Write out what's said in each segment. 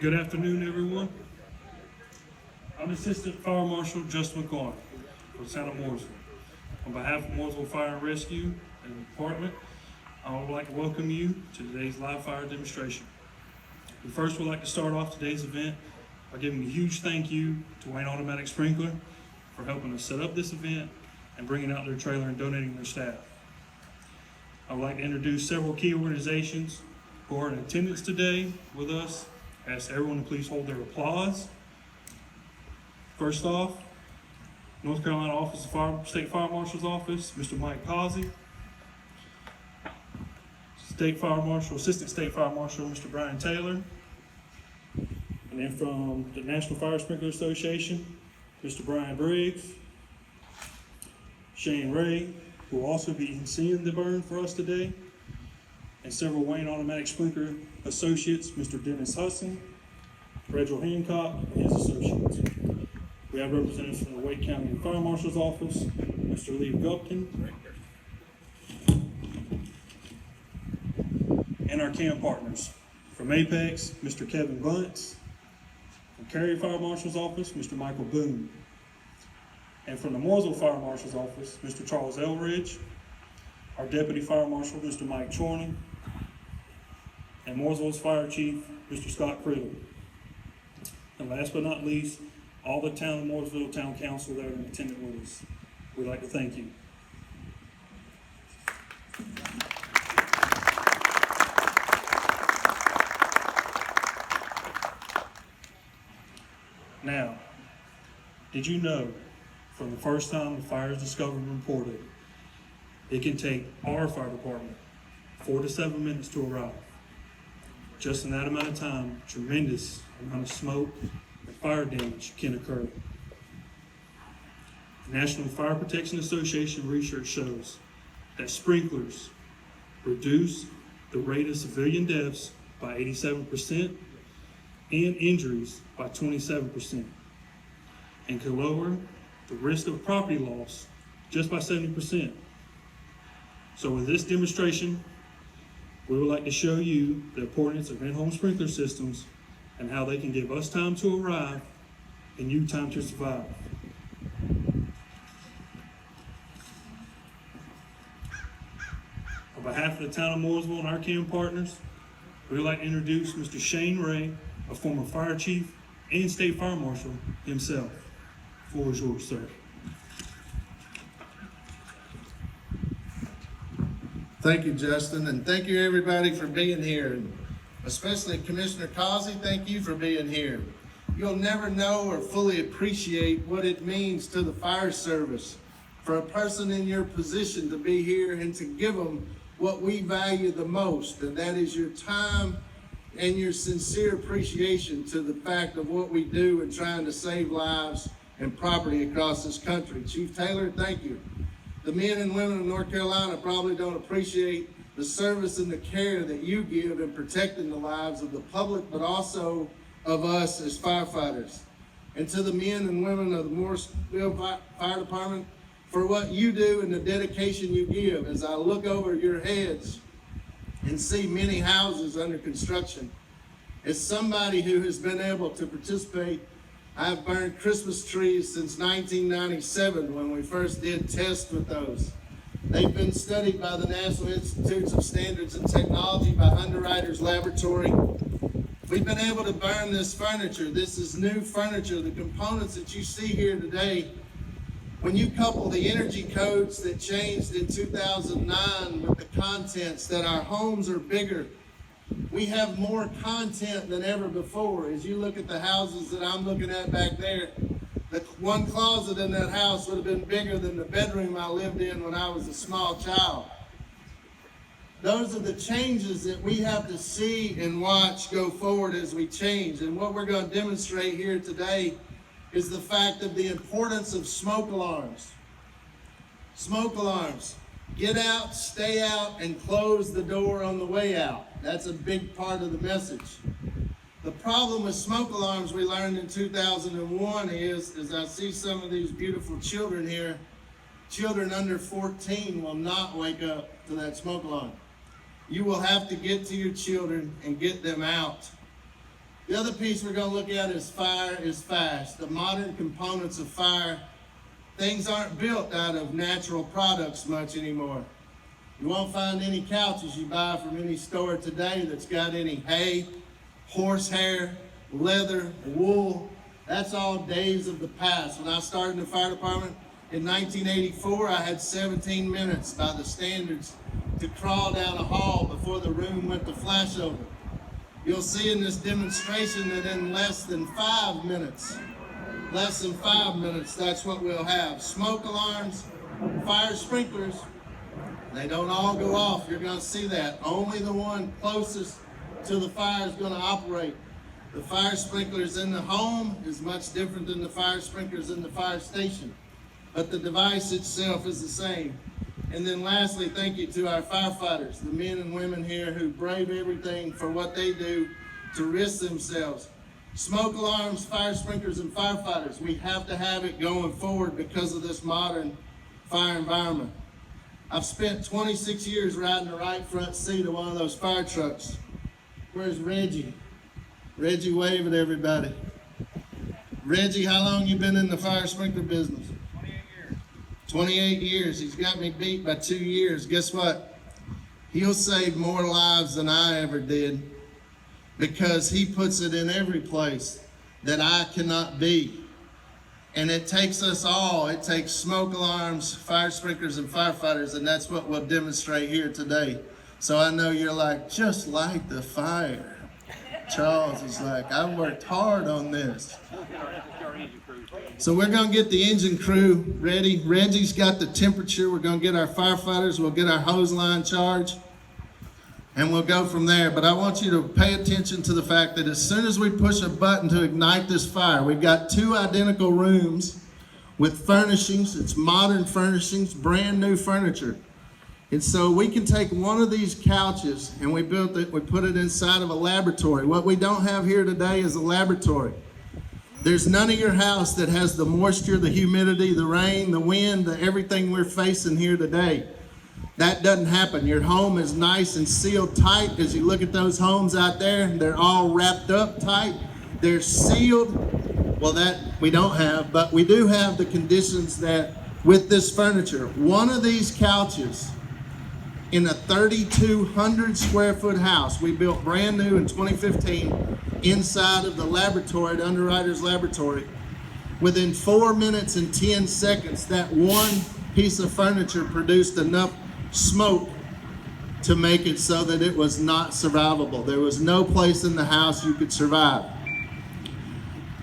Good afternoon, everyone. I'm Assistant Fire Marshal Justin McCoy for the town of Morrisville. On behalf of Morrisville Fire and Rescue and the Department, I would like to welcome you to today's live fire demonstration. We first would like to start off today's event by giving a huge thank you to Wayne Automatic Sprinkler for helping us set up this event and bringing out their trailer and donating their staff. I would like to introduce several key organizations who are in attendance today with us. I ask everyone to please hold their applause. First off, North Carolina Office of State Fire Marshal's Office, Mr. Mike Causey. State Fire Marshal, Assistant State Fire Marshal, Mr. Brian Taylor. And then from the National Fire Sprinkler Association, Mr. Brian Briggs. Shane Ray, who will also be seeing the burn for us today. And several Wayne Automatic Sprinkler associates, Mr. Dennis Hudson, Reginald Hancock, and his associates. We have representatives from the Wake County Fire Marshal's Office, Mr. Lee Gupton, and our CAM partners. From Apex, Mr. Kevin Bunce, from Cary Fire Marshal's Office, Mr. Michael Boone, and from the Morrisville Fire Marshal's Office, Mr. Charles Elridge, our Deputy Fire Marshal, Mr. Mike Chorney, and Morrisville's Fire Chief, Mr. Scott Criddle. And last but not least, all the town of Morrisville Town Council that are in attendance with us. We'd like to thank you. Now, did you know from the first time the fire is discovered and reported, it can take our fire department 4 to 7 minutes to arrive. Just in that amount of time, tremendous amount of smoke and fire damage can occur. The National Fire Protection Association research shows that sprinklers reduce the rate of civilian deaths by 87% and injuries by 27%, and can lower the risk of property loss just by 70%. So with this demonstration, we would like to show you the importance of in-home sprinkler systems and how they can give us time to arrive and you time to survive. On behalf of the town of Morrisville and our CAM partners, we would like to introduce Mr. Shane Ray, a former fire chief and state fire marshal himself. The floor is yours, sir. Thank you, Justin, and thank you everybody for being here, and especially Commissioner Causey, thank you for being here. You'll never know or fully appreciate what it means to the fire service for a person in your position to be here and to give them what we value the most, and that is your time and your sincere appreciation to the fact of what we do in trying to save lives and property across this country. Chief Taylor, thank you. The men and women of North Carolina probably don't appreciate the service and the care that you give in protecting the lives of the public, but also of us as firefighters. And to the men and women of the Morrisville Fire Department, for what you do and the dedication you give. As I look over your heads and see many houses under construction, as somebody who has been able to participate, I've burned Christmas trees since 1997 when we first did tests with those. They've been studied by the National Institutes of Standards and Technology, by Underwriters Laboratory. We've been able to burn this furniture. This is new furniture. The components that you see here today, when you couple the energy codes that changed in 2009 with the contents that our homes are bigger, we have more content than ever before. As you look at the houses that I'm looking at back there, the one closet in that house would have been bigger than the bedroom I lived in when I was a small child. Those are the changes that we have to see and watch go forward as we change. And what we're going to demonstrate here today is the fact of the importance of smoke alarms. Smoke alarms. Get out, stay out, and close the door on the way out. That's a big part of the message. The problem with smoke alarms we learned in 2001 is, as I see some of these beautiful children here, children under 14 will not wake up to that smoke alarm. You will have to get to your children and get them out. The other piece we're gonna look at is fire is fast. The modern components of fire, things aren't built out of natural products much anymore. You won't find any couches you buy from any store today that's got any hay, horsehair, leather, wool. That's all days of the past. When I started in the fire department in 1984, I had 17 minutes by the standards to crawl down a hall before the room went to flashover. You'll see in this demonstration that in less than 5 minutes, that's what we'll have. Smoke alarms, fire sprinklers, they don't all go off. You're gonna see that. Only the one closest to the fire is gonna operate. The fire sprinklers in the home is much different than the fire sprinklers in the fire station, but the device itself is the same. And then lastly, thank you to our firefighters, the men and women here who brave everything for what they do to risk themselves. Smoke alarms, fire sprinklers, and firefighters, we have to have it going forward because of this modern fire environment. I've spent 26 years riding the right front seat of one of those fire trucks. Where's Reggie? Reggie, wave at everybody. Reggie, how long you been in the fire sprinkler business? 28 years. He's got me beat by 2 years. Guess what? He'll save more lives than I ever did because he puts it in every place that I cannot be. And it takes us all. It takes smoke alarms, fire sprinklers, and firefighters, and that's what we'll demonstrate here today. So I know you're like, just like the fire. Charles is like, I worked hard on this. So we're going to get the engine crew ready. Reggie's got the temperature. We're going to get our firefighters. We'll get our hose line charged. And we'll go from there. But I want you to pay attention to the fact that as soon as we push a button to ignite this fire, we've got 2 identical rooms with furnishings. It's modern furnishings, brand new furniture. And so we can take one of these couches and we put it inside of a laboratory. What we don't have here today is a laboratory. There's none of your house that has the moisture, the humidity, the rain, the wind, everything we're facing here today. That doesn't happen. Your home is nice and sealed tight. As you look at those homes out there, they're all wrapped up tight. They're sealed. Well, that we don't have, but we do have the conditions that with this furniture. One of these couches in a 3,200 square foot house we built brand new in 2015 inside of the laboratory, the Underwriters Laboratory. Within 4 minutes and 10 seconds, that one piece of furniture produced enough smoke to make it so that it was not survivable. There was no place in the house you could survive.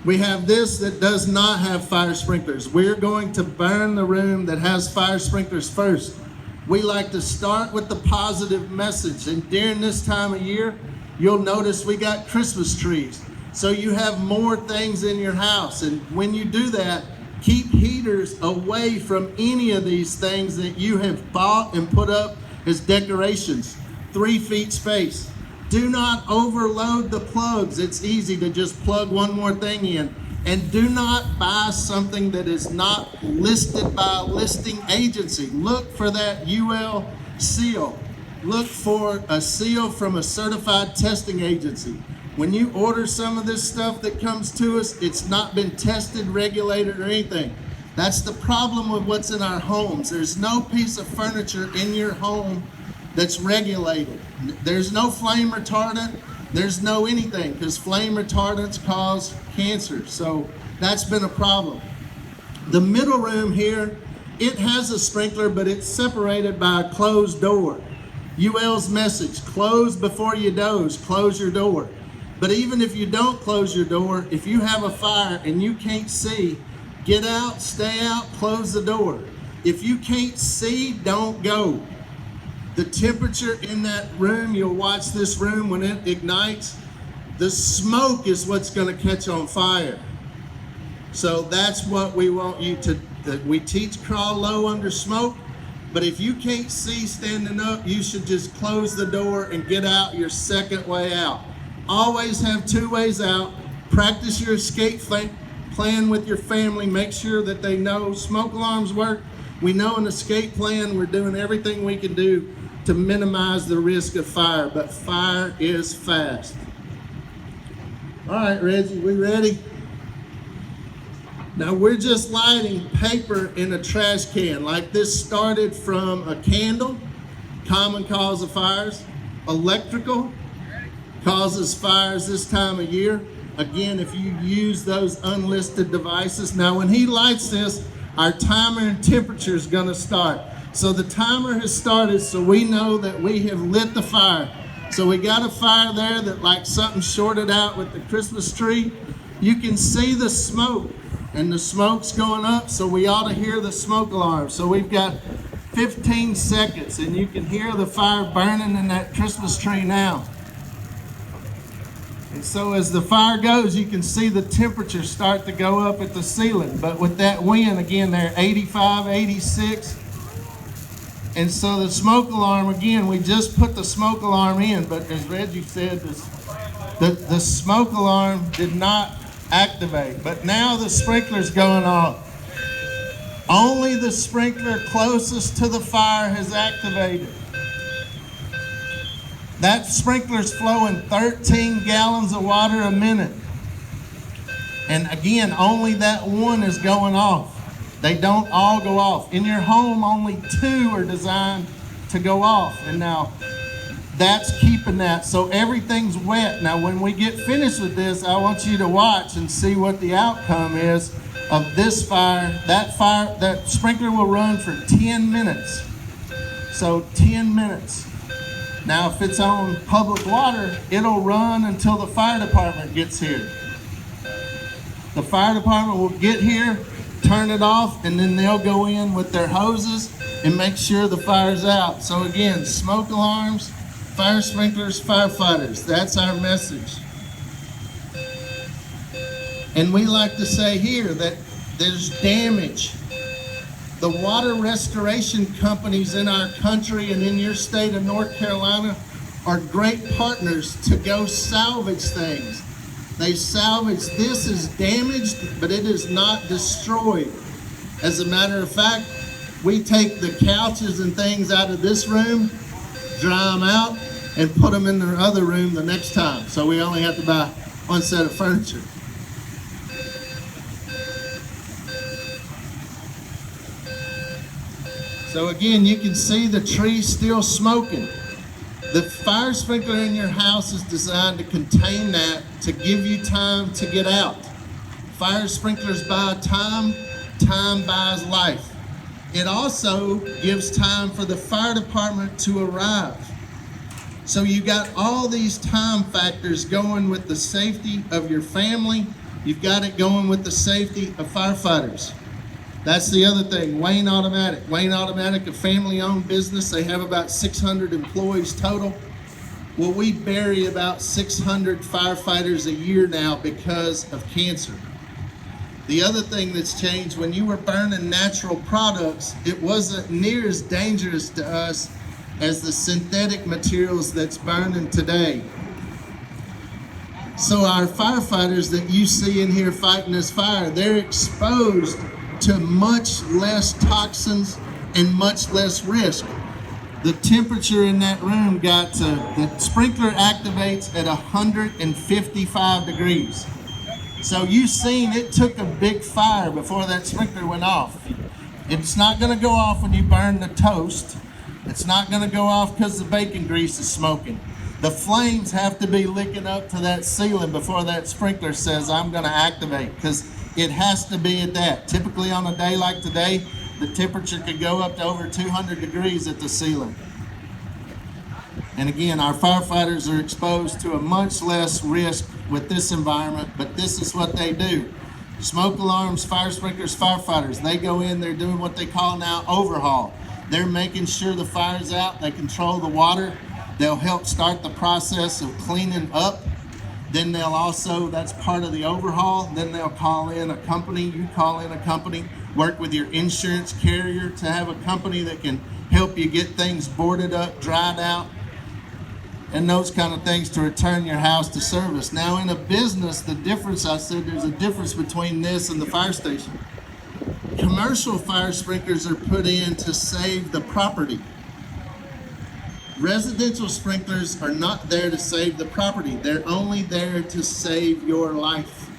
We have this that does not have fire sprinklers. We're going to burn the room that has fire sprinklers first. We like to start with the positive message. And during this time of year, you'll notice we got Christmas trees. So you have more things in your house. And when you do that, keep heaters away from any of these things that you have bought and put up as decorations. 3 feet space. Do not overload the plugs. It's easy to just plug one more thing in. And do not buy something that is not listed by a listing agency. Look for that UL seal. Look for a seal from a certified testing agency. When you order some of this stuff that comes to us, it's not been tested, regulated, or anything. That's the problem with what's in our homes. There's no piece of furniture in your home that's regulated. There's no flame retardant. There's no anything, because flame retardants cause cancer. So that's been a problem. The middle room here, it has a sprinkler, but it's separated by a closed door. UL's message, close before you doze, close your door. But even if you don't close your door, if you have a fire and you can't see, get out, stay out, close the door. If you can't see, don't go. The temperature in that room, you'll watch this room when it ignites, the smoke is what's going to catch on fire. So that's what we want you to, we teach crawl low under smoke, but if you can't see standing up, you should just close the door and get out your second way out. Always have 2 ways out. Practice your escape plan with your family. Make sure that they know smoke alarms work. We know an escape plan. We're doing everything we can do to minimize the risk of fire, but fire is fast. All right, Reggie, we ready? Now we're just lighting paper in a trash can. Like this started from a candle, common cause of fires. Electrical causes fires this time of year. Again, if you use those unlisted devices. Now when he lights this, our timer and temperature is gonna start. So the timer has started, so we know that we have lit the fire. So we got a fire there that like something shorted out with the Christmas tree. You can see the smoke, and the smoke's going up, so we ought to hear the smoke alarm. So we've got 15 seconds, and you can hear the fire burning in that Christmas tree now. And so as the fire goes, you can see the temperature start to go up at the ceiling. But with that wind, again, they're 85, 86. And so the smoke alarm, again, we just put the smoke alarm in, but as Reggie said, the smoke alarm did not activate. But now the sprinkler's going off. Only the sprinkler closest to the fire has activated. That sprinkler's flowing 13 gallons of water a minute. And again, only that one is going off. They don't all go off. In your home, only 2 are designed to go off. And now, that's keeping that. So everything's wet. Now, when we get finished with this, I want you to watch and see what the outcome is of this fire. That sprinkler will run for 10 minutes. So 10 minutes. Now, if it's on public water, it'll run until the fire department gets here. The fire department will get here, turn it off, and then they'll go in with their hoses and make sure the fire's out. So again, smoke alarms, fire sprinklers, firefighters, that's our message. And we like to say here that there's damage. The water restoration companies in our country and in your state of North Carolina are great partners to go salvage things. They salvage, this is damaged, but it is not destroyed. As a matter of fact, we take the couches and things out of this room, dry them out, and put them in the other room the next time. So we only have to buy one set of furniture. So again, you can see the tree still smoking. The fire sprinkler in your house is designed to contain that, to give you time to get out. Fire sprinklers buy time, time buys life. It also gives time for the fire department to arrive. So you got all these time factors going with the safety of your family. You've got it going with the safety of firefighters. That's the other thing, Wayne Automatic. Wayne Automatic, a family-owned business. They have about 600 employees total. Well, we bury about 600 firefighters a year now because of cancer. The other thing that's changed, when you were burning natural products, it wasn't near as dangerous to us as the synthetic materials that's burning today. So our firefighters that you see in here fighting this fire, they're exposed to much less toxins and much less risk. The temperature in that room the sprinkler activates at 155 degrees. So you've seen it took a big fire before that sprinkler went off. It's not gonna go off when you burn the toast. It's not gonna go off because the bacon grease is smoking. The flames have to be licking up to that ceiling before that sprinkler says, I'm gonna activate, because it has to be at that. Typically on a day like today, the temperature could go up to over 200 degrees at the ceiling. And again, our firefighters are exposed to a much less risk with this environment, but this is what they do. Smoke alarms, fire sprinklers, firefighters, they go in, they're doing what they call now overhaul. They're making sure the fire's out, they control the water, they'll help start the process of cleaning up. Then they'll also, that's part of the overhaul, then they'll call in a company, you call in a company, work with your insurance carrier to have a company that can help you get things boarded up, dried out, and those kind of things to return your house to service. Now in a business, the difference, I said there's a difference between this and the fire station. Commercial fire sprinklers are put in to save the property. Residential sprinklers are not there to save the property. They're only there to save your life.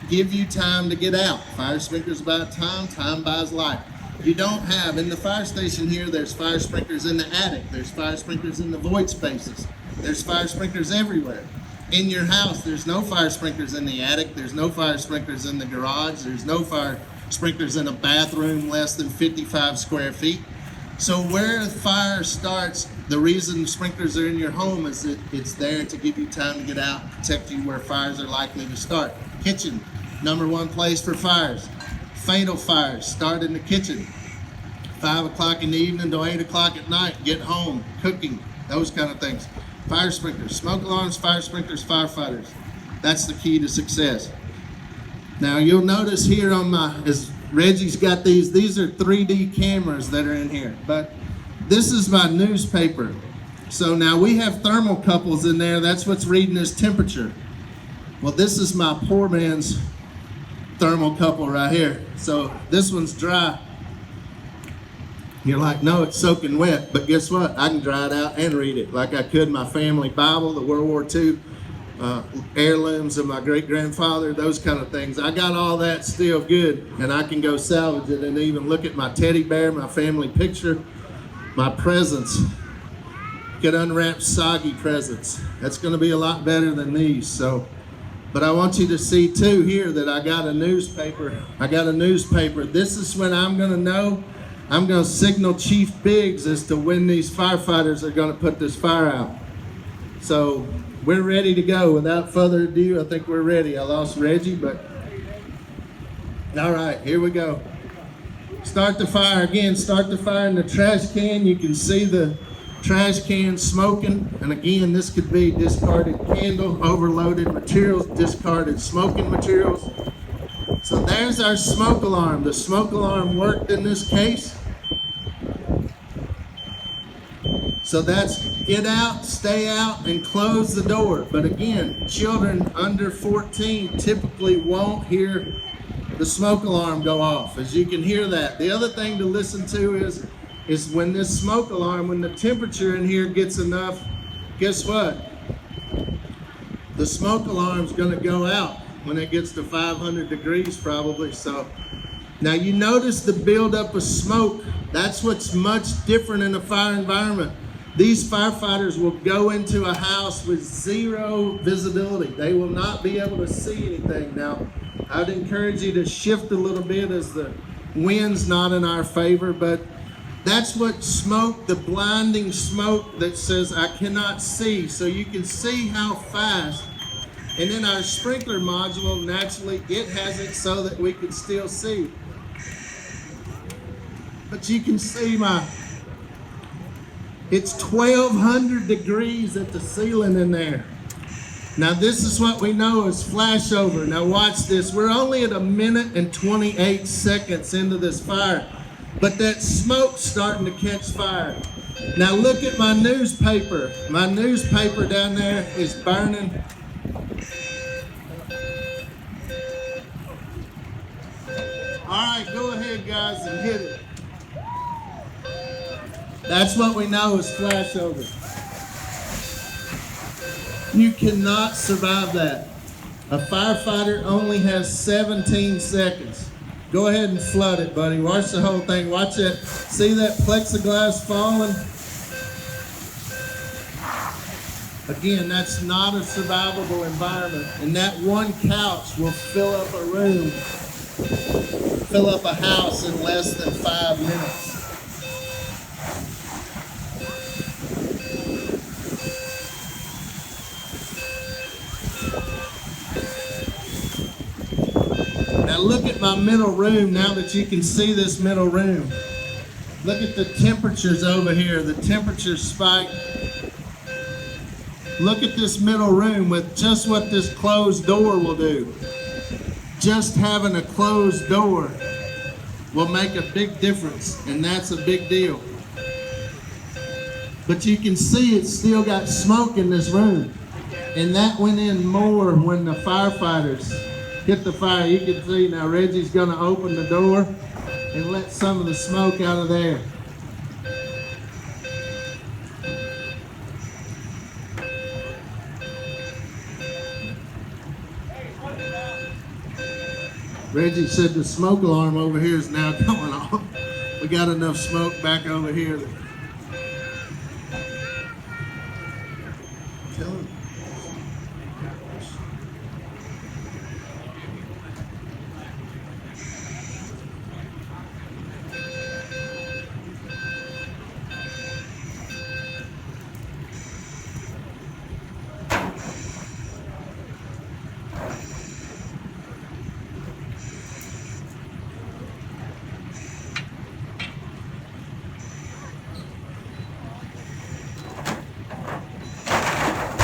Give you time to get out. Fire sprinklers buy time, time buys life. You don't have, in the fire station here, there's fire sprinklers in the attic. There's fire sprinklers in the void spaces. There's fire sprinklers everywhere. In your house, there's no fire sprinklers in the attic. There's no fire sprinklers in the garage. There's no fire sprinklers in a bathroom less than 55 square feet. So where the fire starts, the reason sprinklers are in your home is that it's there to give you time to get out, protect you where fires are likely to start. Kitchen, number one place for fires. Fatal fires start in the kitchen. 5 o'clock in the evening to 8 o'clock at night, get home, cooking, those kind of things. Fire sprinklers, smoke alarms, fire sprinklers, firefighters. That's the key to success. Now you'll notice here on as Reggie's got these are 3D cameras that are in here, but this is my newspaper. So now we have thermocouples in there, that's what's reading his temperature. Well, this is my poor man's thermocouple right here. So this one's dry. You're like, no, it's soaking wet, but guess what? I can dry it out and read it like I could my family Bible, the World War II heirlooms of my great-grandfather, those kind of things. I got all that still good, and I can go salvage it and even look at my teddy bear, my family picture, my presents. Get unwrapped soggy presents. That's going to be a lot better than these. So, but I want you to see too here that I got a newspaper. This is when I'm going to know. I'm going to signal Chief Biggs as to when these firefighters are going to put this fire out. So we're ready to go. Without further ado, I think we're ready. I lost Reggie, but all right, here we go. Start the fire again. Start the fire in the trash can. You can see the trash can smoking. And again, this could be discarded candle, overloaded materials, discarded smoking materials. So there's our smoke alarm. The smoke alarm worked in this case. So that's get out, stay out, and close the door. But again, children under 14 typically won't hear the smoke alarm go off, as you can hear that. The other thing to listen to is when this smoke alarm, when the temperature in here gets enough, guess what? The smoke alarm's gonna go out when it gets to 500 degrees probably. So now you notice the buildup of smoke. That's what's much different in a fire environment. These firefighters will go into a house with zero visibility. They will not be able to see anything. Now, I'd encourage you to shift a little bit as the wind's not in our favor, but that's what smoke, the blinding smoke that says I cannot see. So you can see how fast. And then our sprinkler module, naturally, it has it so that we can still see. But you can see it's 1200 degrees at the ceiling in there. Now this is what we know as flashover. Now watch this. We're only at 1 minute and 28 seconds into this fire, but that smoke's starting to catch fire. Now look at my newspaper. My newspaper down there is burning. All right, go ahead guys and hit it. That's what we know is flashover. You cannot survive that. A firefighter only has 17 seconds. Go ahead and flood it, buddy. Watch the whole thing. Watch that. See that plexiglass falling? Again, that's not a survivable environment. And that one couch will fill up a room, fill up a house in less than 5 minutes. Now look at my middle room, now that you can see this middle room. Look at the temperatures over here, the temperature spike. Look at this middle room with just what this closed door will do. Just having a closed door will make a big difference, and that's a big deal. But you can see it's still got smoke in this room. And that went in more when the firefighters hit the fire. You can see now Reggie's gonna open the door and let some of the smoke out of there. Reggie said the smoke alarm over here is now going off. We got enough smoke back over here. Tell him.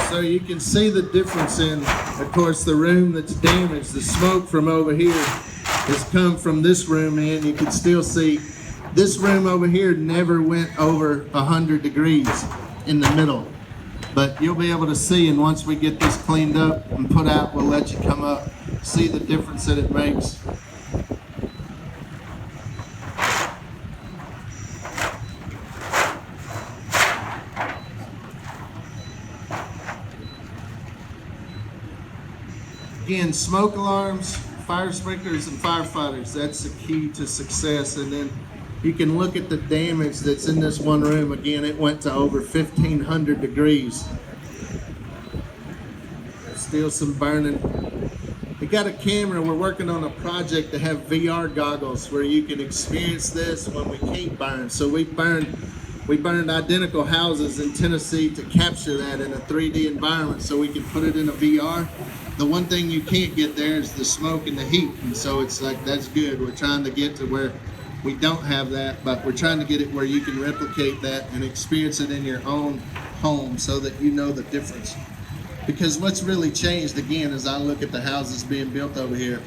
So you can see the difference in, of course, the room that's damaged. The smoke from over here has come from this room in. You can still see this room over here never went over 100 degrees in the middle. But you'll be able to see, and once we get this cleaned up and put out, we'll let you come up, see the difference that it makes. Again, smoke alarms, fire sprinklers, and firefighters, that's the key to success. And then you can look at the damage that's in this one room. Again, it went to over 1,500 degrees. Still some burning. We got a camera, we're working on a project to have VR goggles where you can experience this when we can't burn. So we burned identical houses in Tennessee to capture that in a 3D environment so we can put it in a VR. The one thing you can't get there is the smoke and the heat, and so it's like, that's good. We're trying to get to where we don't have that, but we're trying to get it where you can replicate that and experience it in your own home so that you know the difference. Because what's really changed, again, as I look at the houses being built over here,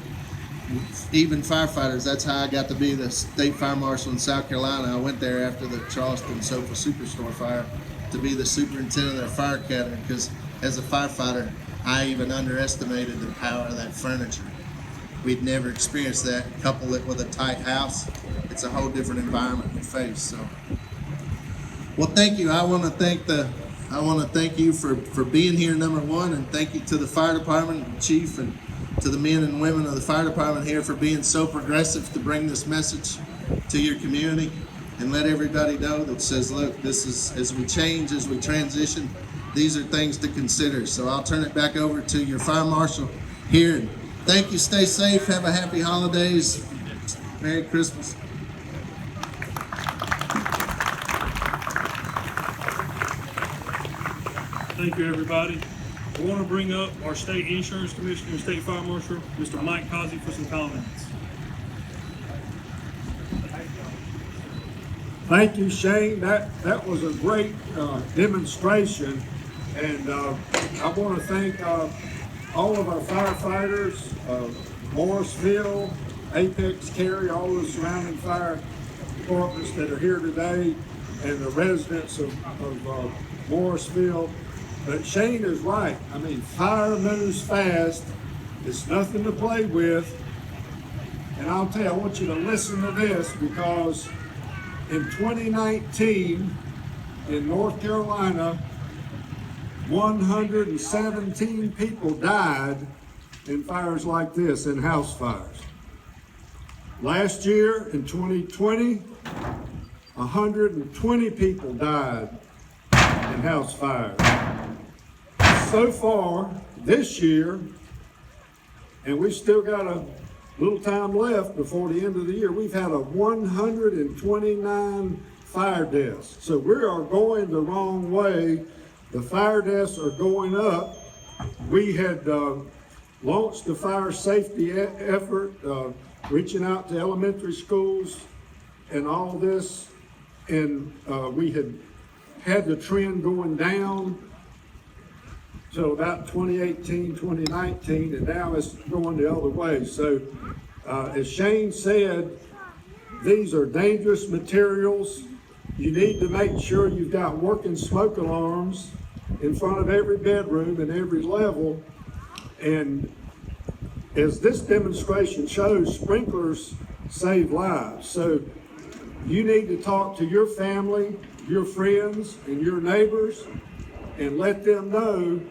even firefighters, that's how I got to be the state fire marshal in South Carolina. I went there after the Charleston Sofa Superstore fire to be the superintendent of their fire academy, because as a firefighter, I even underestimated the power of that furniture. We'd never experienced that. Couple it with a tight house, it's a whole different environment we face. So, well, thank you. I want to thank you for being here, number one, and thank you to the fire department, and chief, and to the men and women of the fire department here for being so progressive to bring this message to your community and let everybody know that says, look, this is, as we change, as we transition, these are things to consider. So I'll turn it back over to your fire marshal here. And thank you. Stay safe. Have a happy holidays. Merry Christmas. Thank you, everybody. I want to bring up our state insurance commissioner and state fire marshal, Mr. Mike Causey, for some comments. Thank you, Shane. That was a great demonstration, and I want to thank all of our firefighters, Morrisville, Apex, Cary, all the surrounding fire departments that are here today, and the residents of Morrisville. But Shane is right. I mean, fire moves fast. It's nothing to play with. And I'll tell you, I want you to listen to this, because in 2019, in North Carolina, 117 people died in fires like this, in house fires. Last year, in 2020, 120 people died in house fires. So far, this year, and we still got a little time left before the end of the year, we've had 129 fire deaths. So we are going the wrong way. The fire deaths are going up. We had launched the fire safety effort, reaching out to elementary schools and all this, and we had the trend going down till about 2018, 2019, and now it's going the other way. So as Shane said, these are dangerous materials. You need to make sure you've got working smoke alarms in front of every bedroom and every level. And as this demonstration shows, sprinklers save lives. So you need to talk to your family, your friends, and your neighbors, and let them know.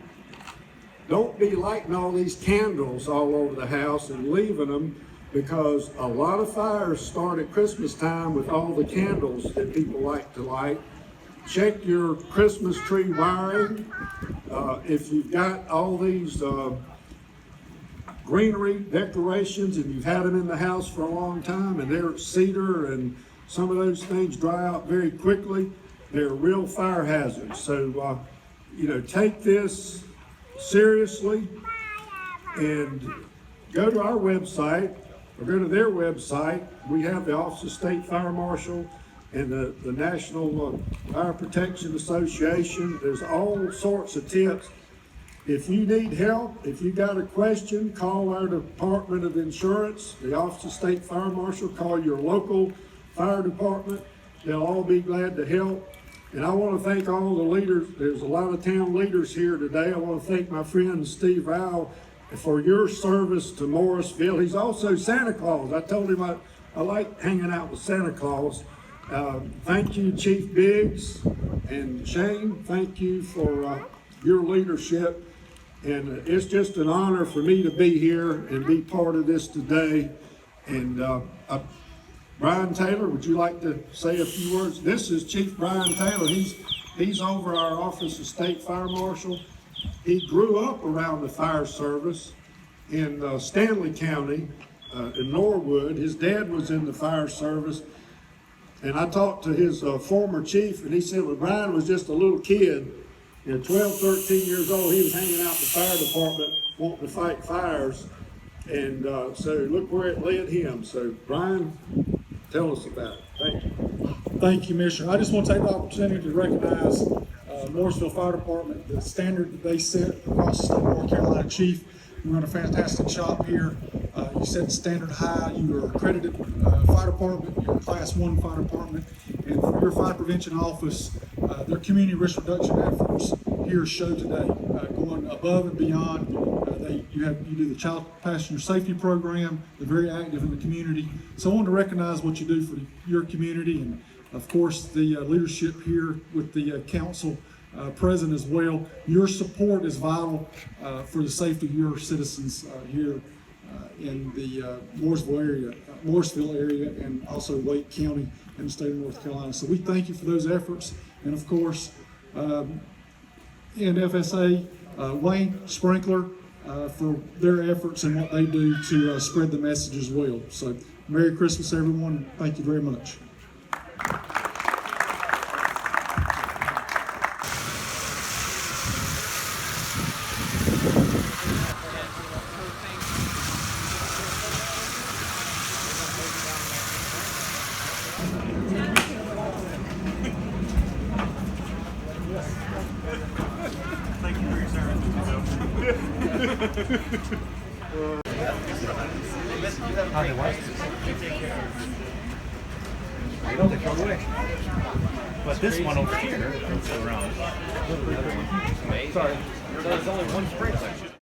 Don't be lighting all these candles all over the house and leaving them. because a lot of fires start at Christmas time with all the candles that people like to light. Check your Christmas tree wiring. If you've got all these greenery decorations and you've had them in the house for a long time and they're cedar and some of those things dry out very quickly, they're real fire hazards. So, take this seriously and go to our website or go to their website. We have the Office of State Fire Marshal and the National Fire Protection Association. There's all sorts of tips. If you need help, if you got a question, call our Department of Insurance, the Office of State Fire Marshal, call your local fire department. They'll all be glad to help. And I want to thank all the leaders. There's a lot of town leaders here today. I want to thank my friend Steve Rowell for your service to Morrisville. He's also Santa Claus. I told him I like hanging out with Santa Claus. Thank you, Chief Biggs and Shane. Thank you for your leadership. And it's just an honor for me to be here and be part of this today. And Brian Taylor, would you like to say a few words? This is Chief Brian Taylor. He's over our Office of State Fire Marshal. He grew up around the fire service in Stanley County, in Norwood. His dad was in the fire service. And I talked to his former chief, and he said when Brian was just a little kid, 12, 13 years old, he was hanging out in the fire department wanting to fight fires. And so look where it led him. So Brian, tell us about it. Thank you. Thank you, Commissioner. I just want to take the opportunity to recognize Morrisville Fire Department, the standard that they set across the state of North Carolina. Chief, you run a fantastic job here. You set the standard high. You are accredited fire department. You're a Class 1 fire department. And for your fire prevention office, their community risk reduction efforts here show today, going above and beyond. You do the child passenger safety program. They're very active in the community. So I want to recognize what you do for your community, and of course the leadership here with the council present as well. Your support is vital for the safety of your citizens here in the Morrisville area, and also Wake County in the state of North Carolina. So we thank you for those efforts, and of course, in FSA, Wayne Sprinkler, for their efforts and what they do to spread the message as well. So Merry Christmas, everyone. Thank you very much. But this one over here, around. Sorry, there's only one sprinkler.